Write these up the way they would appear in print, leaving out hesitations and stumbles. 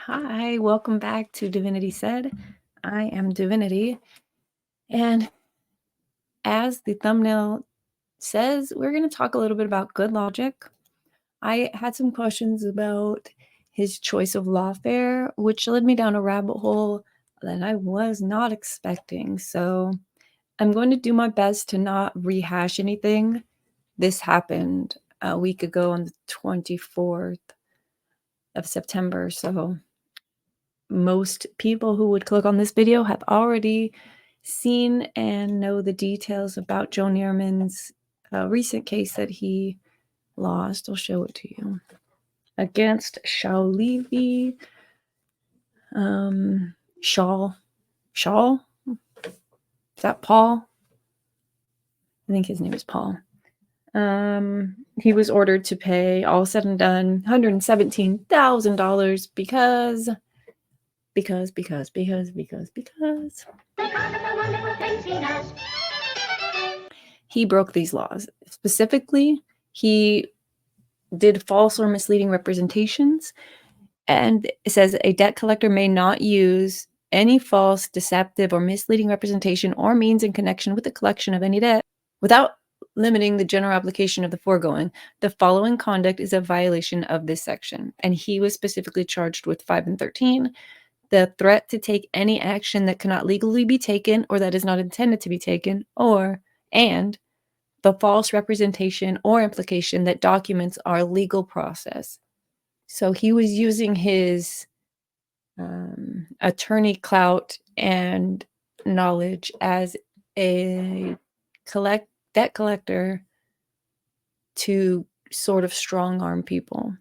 Hi, welcome back to Divinity Said. I am Divinity, and as the thumbnail says, we're going to talk a little bit about good logic. I had some questions about his choice of lawfare, which led me down a rabbit hole that I was not expecting. So I'm going to do my best to not rehash anything. This happened a week ago on the 24th of September, so most people who would click on this video have already seen and know the details about Joe Neerman's recent case that he lost. I'll show it to you. Against Shaw Levy. Shaw? Is that Paul? I think his name is Paul. He was ordered to pay, all said and done, $117,000 because he broke these laws. Specifically, he did false or misleading representations, and it says a debt collector may not use any false, deceptive, or misleading representation or means in connection with the collection of any debt without limiting the general application of the foregoing. The following conduct is a violation of this section, and he was specifically charged with 5 and 13. The threat to take any action that cannot legally be taken or that is not intended to be taken, and the false representation or implication that documents our legal process. So he was using his attorney clout and knowledge as a debt collector to sort of strong arm people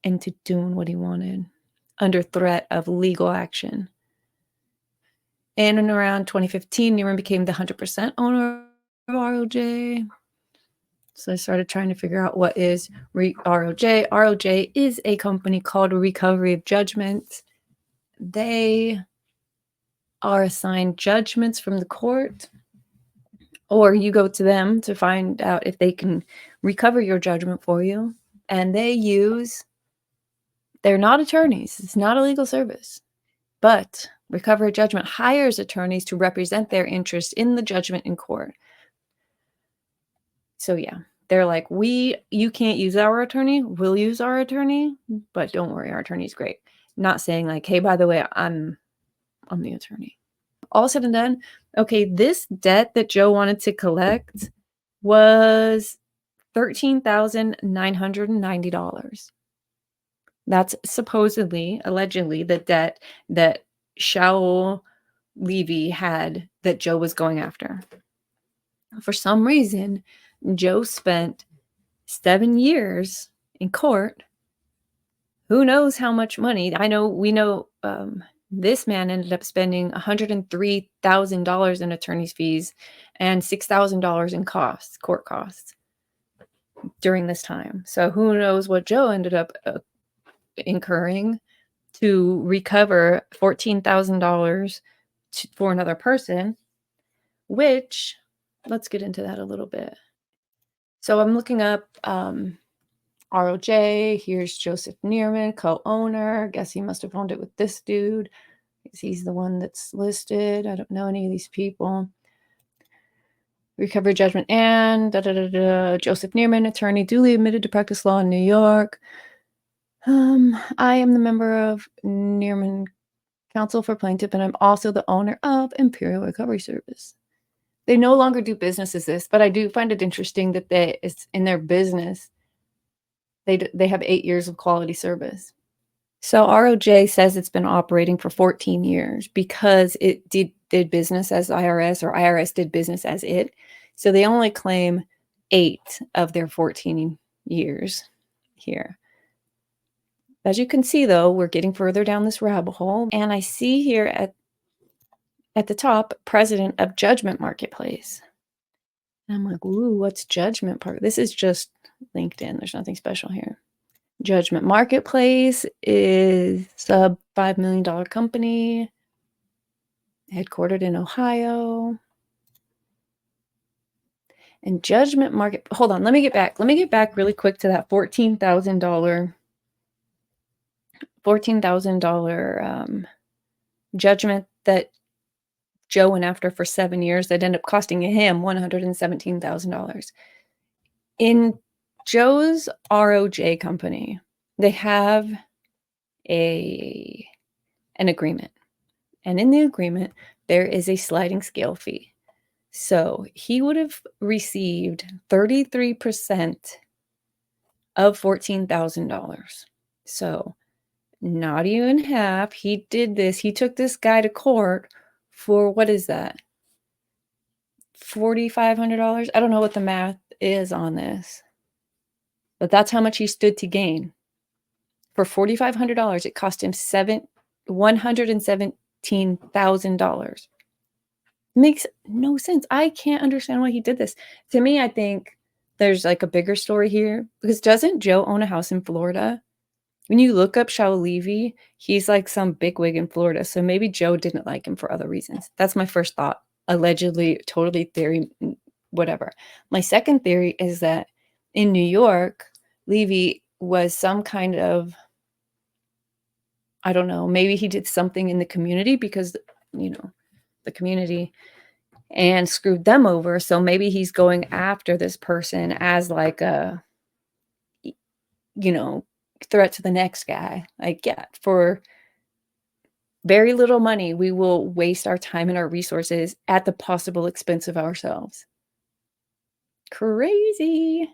into doing what he wanted under threat of legal action. And in around 2015, Neerman became the 100% owner of ROJ. So I started trying to figure out what is ROJ. ROJ is a company called Recovery of Judgments. They are assigned judgments from the court, or you go to them to find out if they can recover your judgment for you. And they're not attorneys. It's not a legal service. But Recovery of Judgment hires attorneys to represent their interest in the judgment in court. So yeah, they're like, you can't use our attorney. We'll use our attorney, but don't worry, our attorney's great. Not saying like, hey, by the way, I'm the attorney. All said and done, okay, this debt that Joe wanted to collect was $13,990. That's supposedly, allegedly, the debt that Shaul Levy had that Joe was going after. For some reason, Joe spent 7 years in court. Who knows how much money? We know this man ended up spending $103,000 in attorney's fees and $6,000 in court costs during this time. So who knows what Joe ended up incurring to recover $14,000 for another person, which, let's get into that a little bit. So I'm looking up ROJ. Here's Joseph Neerman, co-owner. Guess he must have owned it with this dude. He's the one that's listed. I don't know any of these people. Recovery Judgment and Joseph Neerman, attorney, duly admitted to practice law in New York. I am the member of Neerman Counsel for Plaintiff, and I'm also the owner of Imperial Recovery Service. They no longer do business as this, but I do find it interesting that it's in their business. They have 8 years of quality service. So ROJ says it's been operating for 14 years because it did business as IRS, or IRS did business as it. So they only claim 8 of their 14 years here. As you can see, though, we're getting further down this rabbit hole. And I see here at the top, president of Judgement Marketplace. And I'm like, ooh, what's Judgement Part? This is just LinkedIn. There's nothing special here. Judgement Marketplace is a $5 million company headquartered in Ohio. And Judgement Market, hold on, let me get back really quick to that $14,000 $14,000 judgment that Joe went after for 7 years that ended up costing him $117,000. In Joe's ROJ company, they have an agreement. And in the agreement, there is a sliding scale fee. So he would have received 33% of $14,000. So not even half. He did this. He took this guy to court for, what is that? $4,500? I don't know what the math is on this, but that's how much he stood to gain. For $4,500, it cost him $117,000. Makes no sense. I can't understand why he did this. To me, I think there's like a bigger story here, because doesn't Joe own a house in Florida? When you look up Shao Levy, he's like some bigwig in Florida. So maybe Joe didn't like him for other reasons. That's my first thought. Allegedly, totally theory, whatever. My second theory is that in New York, Levy was some kind of, I don't know, maybe he did something in the community because, the community, and screwed them over. So maybe he's going after this person as like a, threat to the next guy. Like, yeah, for very little money, we will waste our time and our resources at the possible expense of ourselves. Crazy.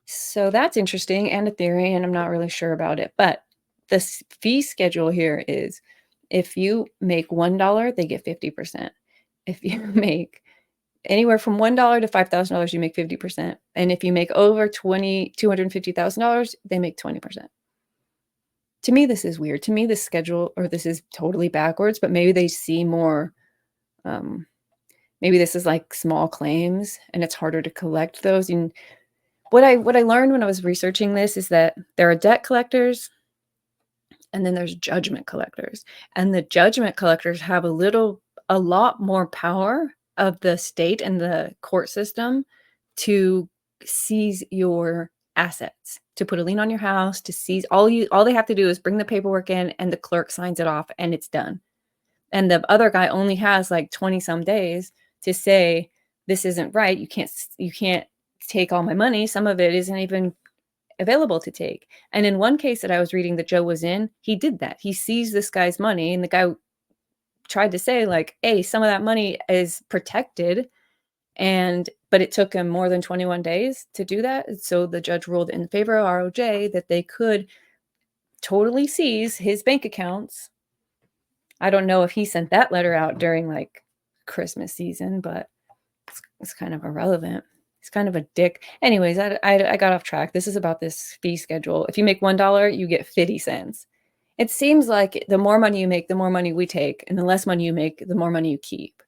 So that's interesting and a theory, and I'm not really sure about it. But the fee schedule here is if you make $1, they get 50%. If you make anywhere from $1 to $5,000, you make 50%. And if you make over $250,000, they make 20%. To me, this is weird. To me, this schedule, or this is totally backwards, but maybe they see more, maybe this is like small claims and it's harder to collect those. And what I learned when I was researching this is that there are debt collectors and then there's judgment collectors. And the judgment collectors have a lot more power of the state and the court system to seize your assets, to put a lien on your house, to seize all they have to do is bring the paperwork in and the clerk signs it off and it's done. And the other guy only has like 20 some days to say, this isn't right. You can't take all my money. Some of it isn't even available to take. And in one case that I was reading that Joe was in, he did that. He seized this guy's money, and the guy tried to say like, hey, some of that money is protected, but it took him more than 21 days to do that. So the judge ruled in favor of ROJ that they could totally seize his bank accounts. I don't know if he sent that letter out during like Christmas season, but it's kind of irrelevant. He's kind of a dick. Anyways, I got off track. This is about this fee schedule. If you make $1, you get 50 cents. It seems like the more money you make, the more money we take, and the less money you make, the more money you keep.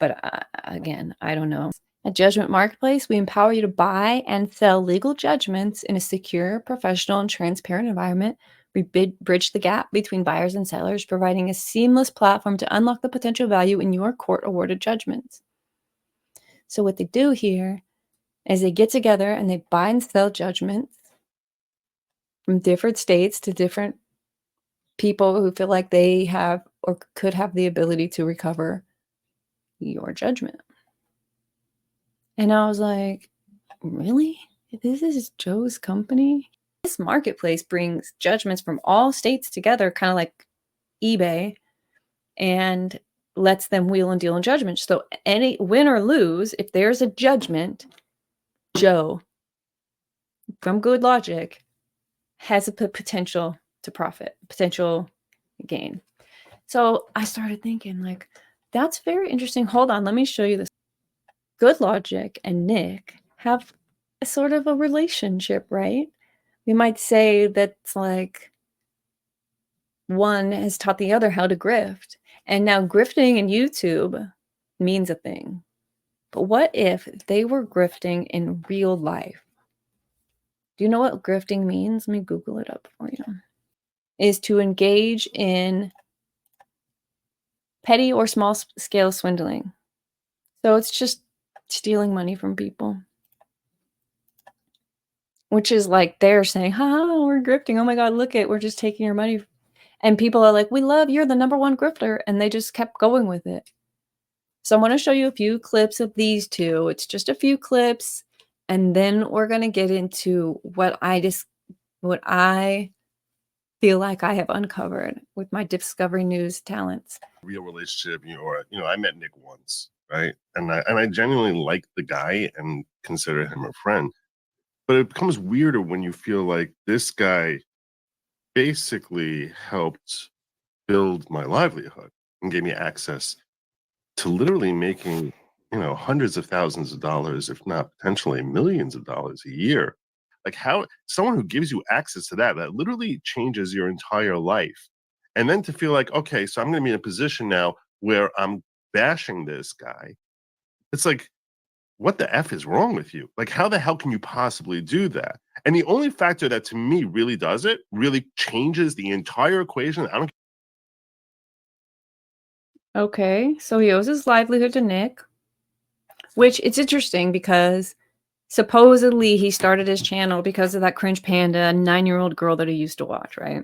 But again, I don't know. At Judgement Marketplace, we empower you to buy and sell legal judgments in a secure, professional, and transparent environment. We bridge the gap between buyers and sellers, providing a seamless platform to unlock the potential value in your court-awarded judgments. So what they do here is they get together and they buy and sell judgments from different states to different people who feel like they have or could have the ability to recover your judgment. And I was like, really? This is Joe's company? This marketplace brings judgments from all states together, kind of like eBay, and lets them wheel and deal in judgments. So any win or lose, if there's a judgment, Joe, from good logic, has a potential to profit, potential gain. So I started thinking, like, that's very interesting. Hold on, let me show you this. Good Logic and Nick have a sort of a relationship, right? We might say that's like one has taught the other how to grift. And now grifting in YouTube means a thing. But what if they were grifting in real life? Do you know what grifting means? Let me Google it up for you. Is to engage in petty or small scale swindling. So it's just stealing money from people. which is like they're saying, "Ha, we're grifting. Oh my God, look it, we're just taking your money." And people are like, "We love you're the number one grifter," and they just kept going with it. So I'm going to show you a few clips of these two. It's just a few clips, and then we're going to get into what I feel like I have uncovered with my Discovery News talents. Real relationship, I met Nick once, right? And I genuinely like the guy and consider him a friend. But it becomes weirder when you feel like this guy basically helped build my livelihood and gave me access to literally making, hundreds of thousands of dollars, if not potentially millions of dollars a year. Like how someone who gives you access to that literally changes your entire life. And then to feel like, okay, so I'm going to be in a position now where I'm bashing this guy. It's like, what the F is wrong with you? Like, how the hell can you possibly do that? And the only factor that to me really does it, really changes the entire equation. I don't. Okay, so he owes his livelihood to Nick, which it's interesting because supposedly he started his channel because of that cringe panda 9-year-old girl that he used to watch, right?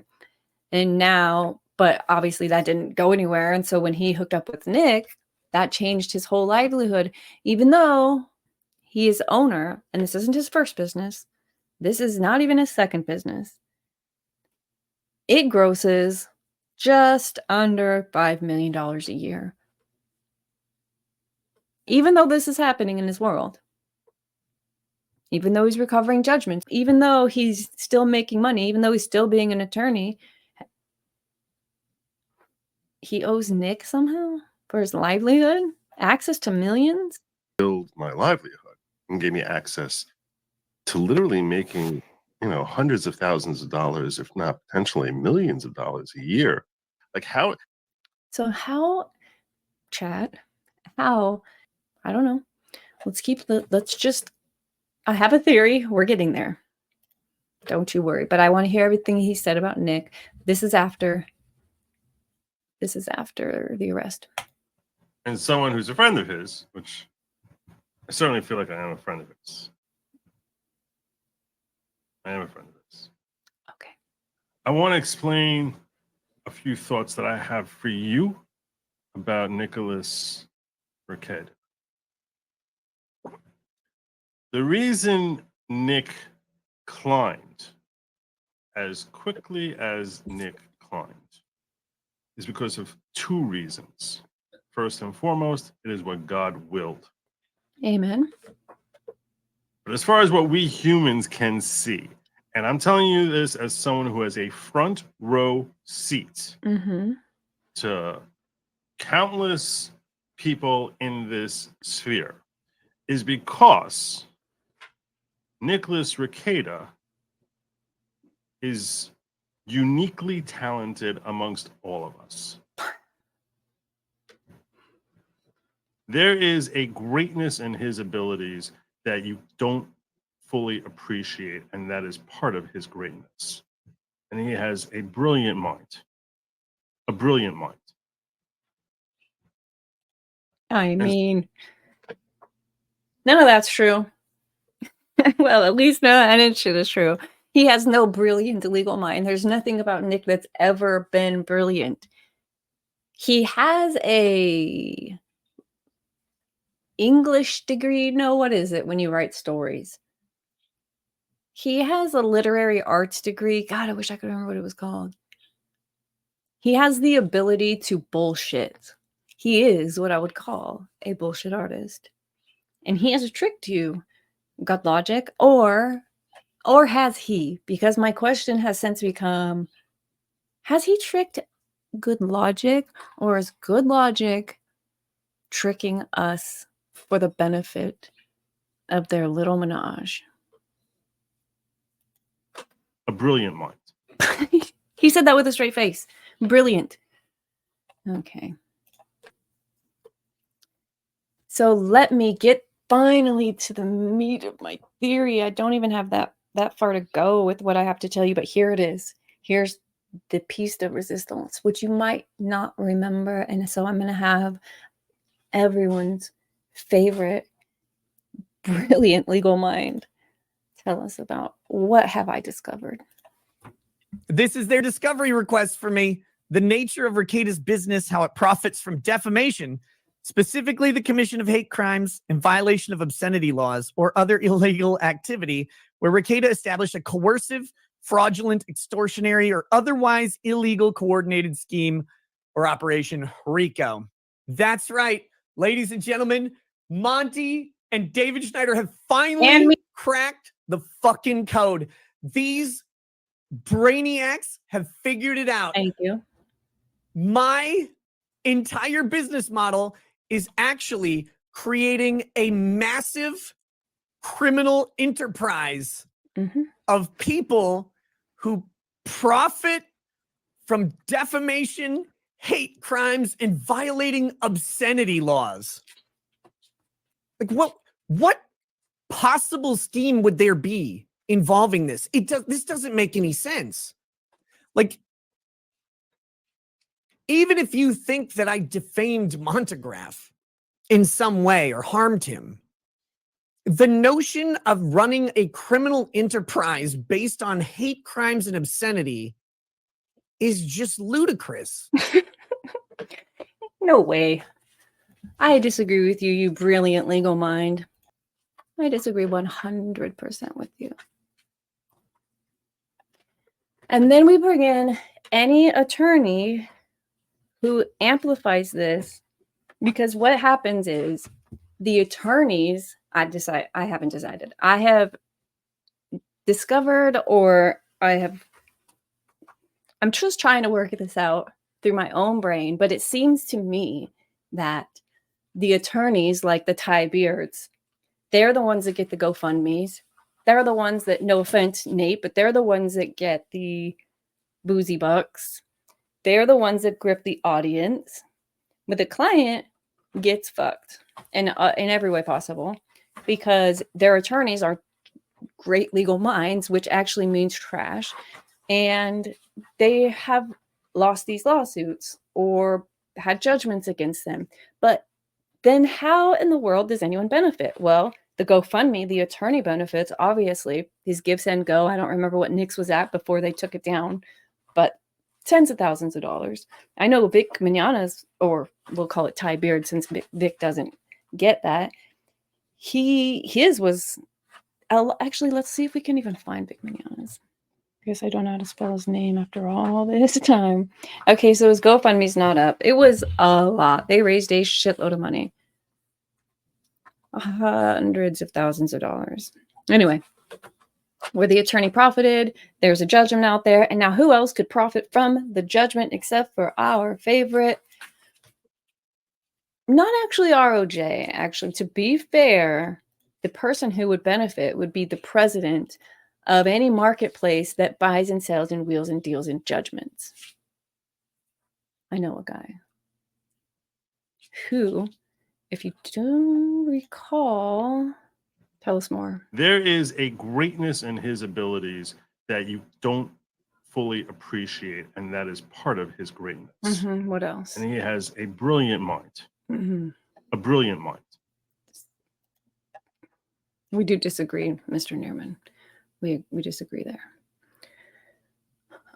And now, but obviously that didn't go anywhere. And so when he hooked up with Nick, that changed his whole livelihood, even though he is owner, and this isn't his first business. This is not even his second business. It grosses just under $5 million a year. Even though this is happening in his world. Even though he's recovering judgments, even though he's still making money, even though he's still being an attorney, he owes Nick somehow for his livelihood, access to millions. Build my livelihood and gave me access to literally making, hundreds of thousands of dollars, if not potentially millions of dollars a year. Like how? So how, chat, how, I don't know. I have a theory. We're getting there. Don't you worry. But I want to hear everything he said about Nick. This is after the arrest. And someone who's a friend of his, which I certainly feel like I am a friend of his. I am a friend of his. Okay. I want to explain a few thoughts that I have for you about Nicholas Requeda. The reason Nick climbed as quickly as Nick climbed is because of two reasons. First and foremost, it is what God willed. Amen. But as far as what we humans can see, and I'm telling you this as someone who has a front row seat to countless people in this sphere, is because Nicholas Requeda is uniquely talented amongst all of us. There is a greatness in his abilities that you don't fully appreciate, and that is part of his greatness. And he has a brilliant mind. A brilliant mind. I mean, none of that's true. Well, at least none of that shit is true. He has no brilliant legal mind. There's nothing about Nick that's ever been brilliant. He has a English degree. No, what is it when you write stories? He has a literary arts degree. God, I wish I could remember what it was called. He has the ability to bullshit. He is what I would call a bullshit artist. And he has tricked you, God Logic, or has he? Because my question has since become, has he tricked Good Logic, or is Good Logic tricking us for the benefit of their little menage? A brilliant mind. He said that with a straight face. Brilliant. Okay. So let me get finally to the meat of my theory. I don't even have that far to go with what I have to tell you, but here it is. Here's the piece de resistance, which you might not remember. And so I'm going to have everyone's favorite brilliant legal mind Tell us about what have I discovered? This is their discovery request for me. The nature of Rico's business, how it profits from defamation, specifically the commission of hate crimes and violation of obscenity laws or other illegal activity, where Rico established a coercive, fraudulent, extortionary, or otherwise illegal coordinated scheme or Operation Rico. That's right, ladies and gentlemen, Monty and David Schneider have finally cracked the fucking code. These brainiacs have figured it out. Thank you. My entire business model is actually creating a massive criminal enterprise of people who profit from defamation, hate crimes, and violating obscenity laws. Like what possible scheme would there be involving this? This doesn't make any sense. Like, even if you think that I defamed Montegraph in some way or harmed him, the notion of running a criminal enterprise based on hate crimes and obscenity is just ludicrous. No way. I disagree with you, you brilliant legal mind. I disagree 100% with you. And then we bring in any attorney who amplifies this, because what happens is the attorneys, I haven't decided. I have discovered, or I'm just trying to work this out through my own brain, but it seems to me that the attorneys, like the Thai beards, they're the ones that get the GoFundMes. They're the ones that, no offense, Nate, but they're the ones that get the boozy bucks. They're the ones that grip the audience, but the client gets fucked in every way possible, because their attorneys are great legal minds, which actually means trash, and they have lost these lawsuits or had judgments against them. But then how in the world does anyone benefit? Well, the GoFundMe, the attorney benefits, obviously. His Give, Send, Go. I don't remember what Nick's was at before they took it down, but tens of thousands of dollars. I know Vic Mignogna's, or we'll call it Thai Beard since Vic doesn't get that. His was, actually, let's see if we can even find Vic Mignogna's. I guess I don't know how to spell his name after all this time. Okay, so his GoFundMe's not up. It was a lot. They raised a shitload of money. Hundreds of thousands of dollars. Anyway, where the attorney profited, there's a judgment out there. And now who else could profit from the judgment except for our favorite, not actually ROJ, actually, to be fair, the person who would benefit would be the president of any marketplace that buys and sells and wheels and deals in judgments. I know a guy who, if you do recall, tell us more. There is a greatness in his abilities that you don't fully appreciate, and that is part of his greatness. What else? And he has a brilliant mind. A brilliant mind. We do disagree, Mr. Neerman. We disagree there.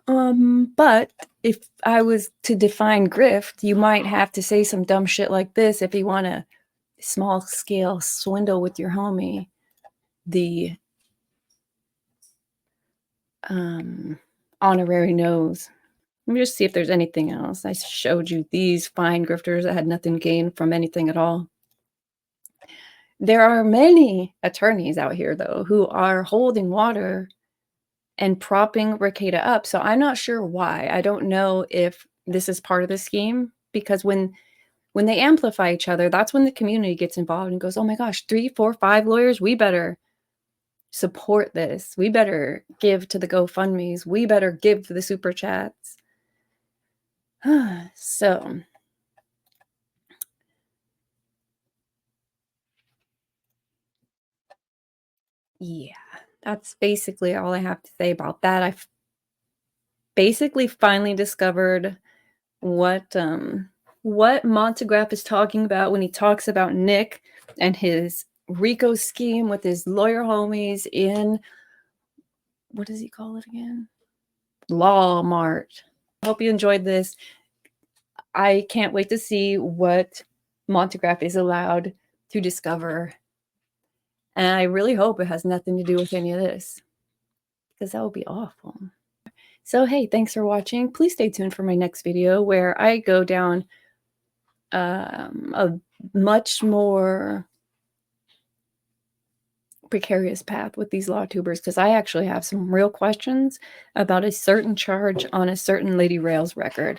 But if I was to define grift, you might have to say some dumb shit like this if you want to small scale swindle with your homie. The honorary nose. Let me just see if there's anything else. I showed you these fine grifters that had nothing gained from anything at all. There are many attorneys out here, though, who are holding water and propping Rico up. So I'm not sure why. I don't know if this is part of the scheme, because when they amplify each other, that's when the community gets involved and goes, oh my gosh, 3, 4, 5 lawyers, we better support this. We better give to the GoFundMes. We better give to the super chats. So yeah, that's basically all I have to say about that. I've basically finally discovered what Montegraph is talking about when he talks about Nick and his Rico scheme with his lawyer homies in what does he call it again? Law Mart. I hope you enjoyed this. I can't wait to see what Montegraph is allowed to discover. And I really hope it has nothing to do with any of this, because that would be awful. So, hey, thanks for watching. Please stay tuned for my next video where I go down a much more precarious path with these Lawtubers, because I actually have some real questions about a certain charge on a certain Lady Rails record.